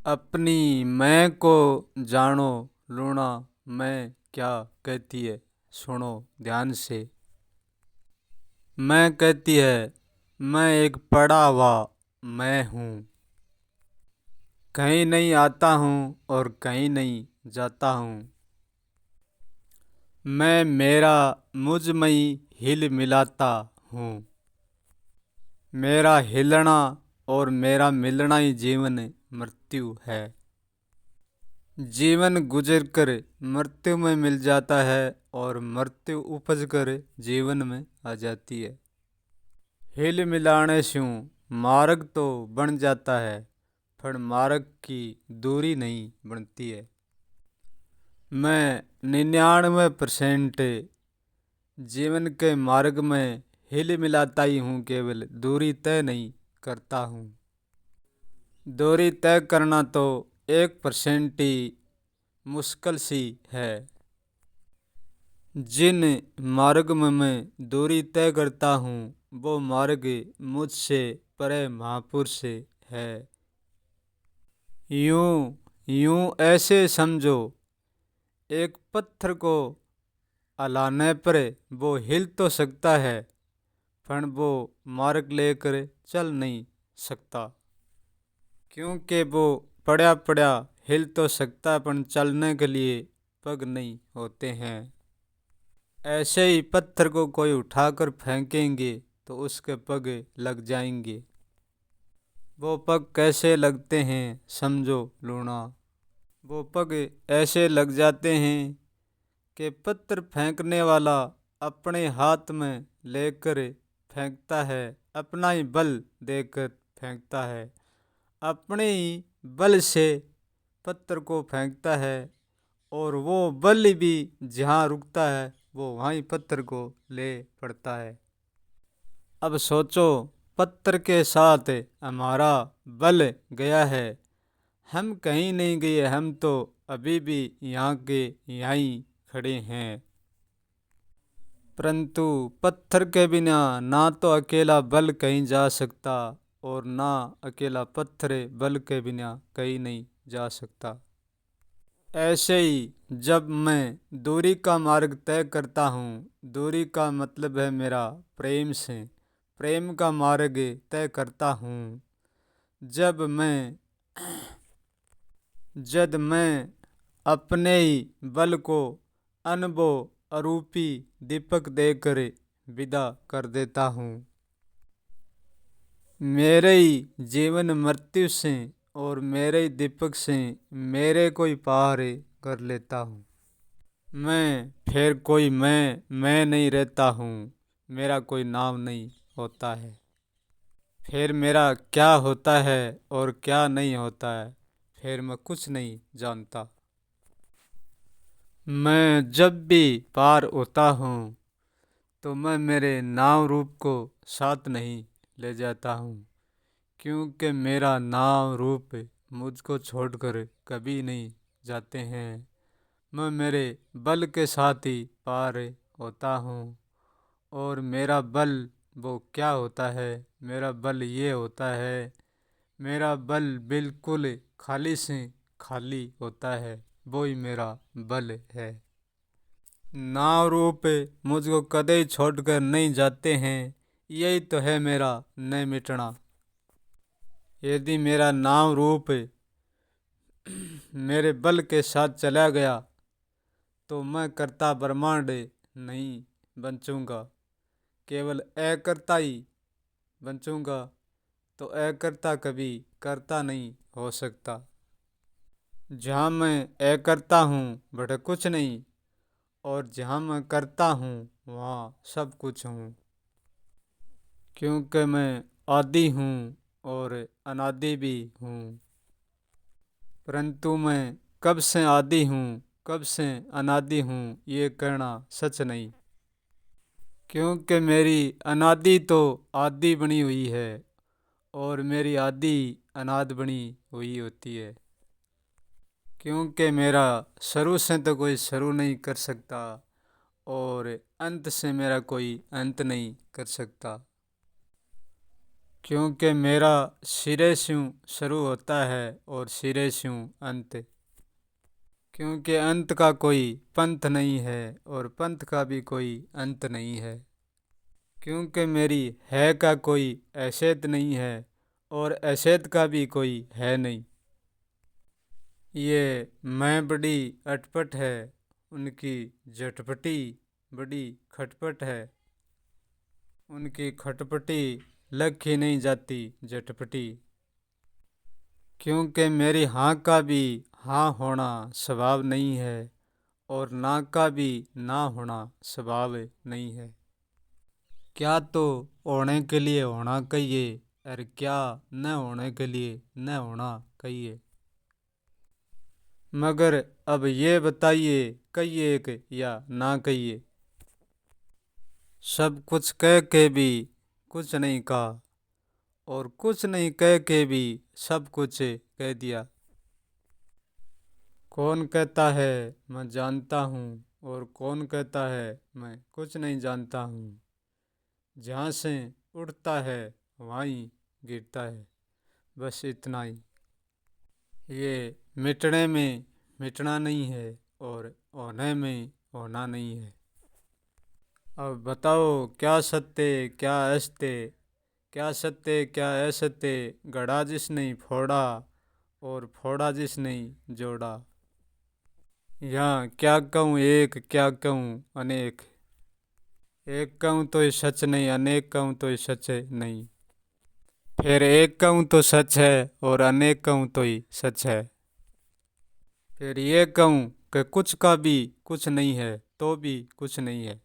अपनी मैं को जानो लूणा मैं क्या कहती है, सुनो ध्यान से। मैं कहती है मैं एक पड़ा हुआ मैं हूँ, कहीं नहीं आता हूँ और कहीं नहीं जाता हूँ। मैं मेरा मुझ में ही हिल मिलाता हूँ, मेरा हिलना और मेरा मिलना ही जीवन मृत्यु है। जीवन गुजर कर मृत्यु में मिल जाता है और मृत्यु उपज कर जीवन में आ जाती है। हिल मिलाने से मार्ग तो बन जाता है, पर मार्ग की दूरी नहीं बनती है। मैं 99% जीवन के मार्ग में हिल मिलाता ही हूँ, केवल दूरी तय नहीं करता हूँ। दूरी तय करना तो 1% ही मुश्किल सी है। जिन मार्ग में मैं दूरी तय करता हूँ वो मार्ग मुझसे परे महापुरुष है। यूं यूं ऐसे समझो, एक पत्थर को हिलाने पर वो हिल तो सकता है, पर वो मार्ग लेकर चल नहीं सकता, क्योंकि वो पड़ा पड़ा हिल तो सकता पर चलने के लिए पग नहीं होते हैं। ऐसे ही पत्थर को कोई उठाकर फेंकेंगे तो उसके पग लग जाएंगे। वो पग कैसे लगते हैं समझो लूणा। वो पग ऐसे लग जाते हैं कि पत्थर फेंकने वाला अपने हाथ में लेकर फेंकता है, अपना ही बल देकर फेंकता है, अपने ही बल से पत्थर को फेंकता है, और वो बल भी जहाँ रुकता है वो वहीं पत्थर को ले पड़ता है। अब सोचो, पत्थर के साथ हमारा बल गया है, हम कहीं नहीं गए, हम तो अभी भी यहाँ के यहीं खड़े हैं। परंतु पत्थर के बिना ना तो अकेला बल कहीं जा सकता और ना अकेला पत्थर बल के बिना कहीं नहीं जा सकता। ऐसे ही जब मैं दूरी का मार्ग तय करता हूँ, दूरी का मतलब है मेरा प्रेम से, प्रेम का मार्ग तय करता हूँ। जब मैं अपने ही बल को अनुभव अरूपी दीपक देकर विदा कर देता हूँ, मेरे ही जीवन मृत्यु से और मेरे ही दीपक से मेरे को ही पार कर लेता हूँ। मैं फिर कोई मैं नहीं रहता हूँ, मेरा कोई नाम नहीं होता है। फिर मेरा क्या होता है और क्या नहीं होता है, फिर मैं कुछ नहीं जानता। मैं जब भी पार होता हूँ तो मैं मेरे नाम रूप को साथ नहीं ले जाता हूँ, क्योंकि मेरा नाम रूप मुझको छोड़कर कभी नहीं जाते हैं। मैं मेरे बल के साथ ही पार होता हूँ, और मेरा बल वो क्या होता है, मेरा बल ये होता है, मेरा बल बिल्कुल खाली से खाली होता है, वो ही मेरा बल है। नाम रूप मुझको कदे छोड़कर नहीं जाते हैं, यही तो है मेरा नहीं मिटना। यदि मेरा नाम रूप मेरे बल के साथ चला गया तो मैं कर्ता ब्रह्मांड नहीं बचूंगा, केवल अकर्ता ही बचूंगा। तो अकर्ता कभी कर्ता नहीं हो सकता। जहाँ मैं अकर्ता हूँ बट कुछ नहीं, और जहाँ मैं करता हूँ वहाँ सब कुछ हूँ, क्योंकि मैं आदि हूँ और अनादि भी हूँ। परंतु मैं कब से आदि हूँ कब से अनादि हूँ ये कहना सच नहीं, क्योंकि मेरी अनादि तो आदि बनी हुई है और मेरी आदि अनाद बनी हुई होती है। क्योंकि मेरा शुरू से तो कोई शुरू नहीं कर सकता और अंत से मेरा कोई अंत नहीं कर सकता। क्योंकि मेरा सिरे से शुरू होता है और सिरे से अंत। क्योंकि अंत का कोई पंथ नहीं है और पंथ का भी कोई अंत नहीं है। क्योंकि मेरी है का कोई हैसियत नहीं है और हैसियत का भी कोई है नहीं। ये मैं बड़ी अटपट है, उनकी झटपटी बड़ी खटपट है। उनकी खटपटी लग ही नहीं जाती झटपटी। क्योंकि मेरी हाँ का भी हाँ होना स्वभाव नहीं है और ना का भी ना होना स्वभाव नहीं है। क्या तो होने के लिए होना कहिए और क्या न होने के लिए न होना कहिए। मगर अब ये बताइए, कहिए कि या ना कहिए। सब कुछ कह के भी कुछ नहीं कहा और कुछ नहीं कह के भी सब कुछ कह दिया। कौन कहता है मैं जानता हूँ और कौन कहता है मैं कुछ नहीं जानता हूँ। जहाँ से उठता है वहीं गिरता है। बस इतना ही। ये मिटने में मिटना नहीं है और होने में होना नहीं है। अब बताओ क्या सत्य क्या असत्य, क्या सत्य क्या असत्य, गढ़ा जिसने फोड़ा और फोड़ा जिसने जोड़ा। यहाँ क्या कहूँ एक क्या कहूँ अनेक, एक कहूँ तो ये सच नहीं, अनेक कहूँ तो ये सच नहीं। फिर एक कहूँ तो सच है और अनेक कहूँ तो ही सच है। फिर ये कहूँ कि कुछ का भी कुछ नहीं है तो भी कुछ नहीं है।